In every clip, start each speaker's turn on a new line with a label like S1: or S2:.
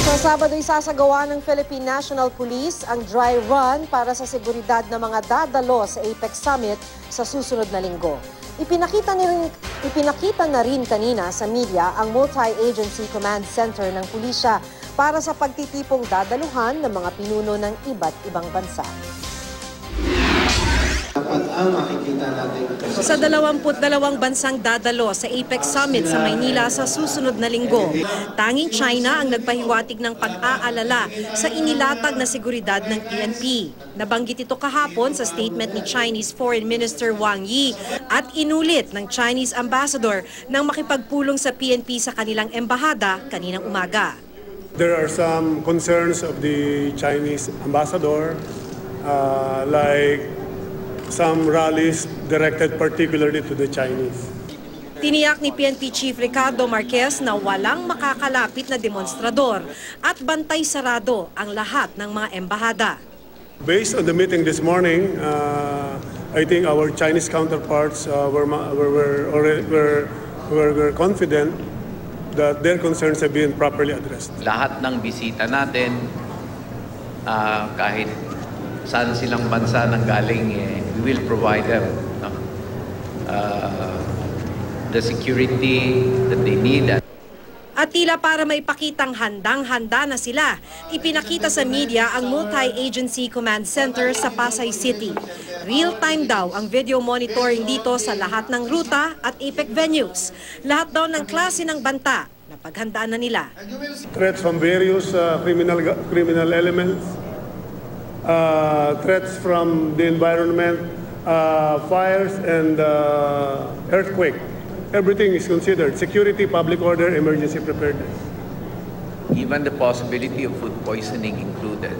S1: Sa Sabado, isasagawa ng Philippine National Police ang dry run para sa seguridad ng mga dadalo sa APEC Summit sa susunod na linggo. Ipinakita na rin kanina sa media ang Multi-Agency Command Center ng pulisya para sa pagtitipong dadaluhan ng mga pinuno ng iba't ibang bansa. Sa 22 bansang dadalo sa APEC Summit sa Maynila sa susunod na linggo, tanging China ang nagpahiwatig ng pag-aalala sa inilatag na seguridad ng PNP. Nabanggit ito kahapon sa statement ni Chinese Foreign Minister Wang Yi at inulit ng Chinese Ambassador nang makipagpulong sa PNP sa kanilang embahada kaninang umaga.
S2: There are some concerns of the Chinese ambassador, like some rallies directed particularly to the Chinese.
S1: Tiniyak ni PNP Chief Ricardo Marquez na walang makakalapit na demonstrador at bantay sarado ang lahat ng mga embahada.
S2: Based on the meeting this morning, I think our Chinese counterparts were confident that their concerns have been properly addressed.
S3: Lahat ng bisita natin, kahit saan silang bansa nang galing, we will provide them the security that they need.
S1: At tila para maipakitang handang-handa na sila, ipinakita sa media ang Multi-Agency Command Center sa Pasay City. Real-time daw ang video monitoring dito sa lahat ng ruta at APEC venues. Lahat daw ng klase ng banta na paghandaan na nila.
S2: Threats from various criminal elements, threats from the environment, fires and earthquake. Everything is considered. Security, public order, emergency preparedness.
S3: Even the possibility of food poisoning included.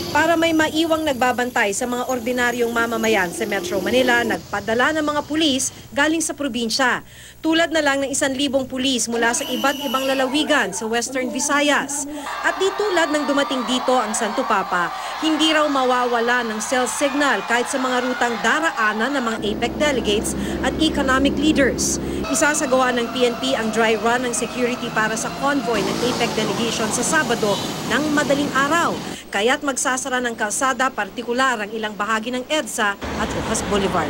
S1: Para may maiwang nagbabantay sa mga ordinaryong mamamayan sa Metro Manila, nagpadala ng mga pulis galing sa probinsya. Tulad na lang ng 1,000 pulis mula sa iba't ibang lalawigan sa Western Visayas. At di tulad ng dumating dito ang Santo Papa, hindi raw mawawala ng cell signal kahit sa mga rutang daraanan ng mga APEC delegates at economic leaders. Isasagawa ng PNP ang dry run ng security para sa convoy ng APEC delegation sa Sabado ng madaling araw. Kaya't magsasara ng kalsada, partikular ang ilang bahagi ng EDSA at Rojas Boulevard.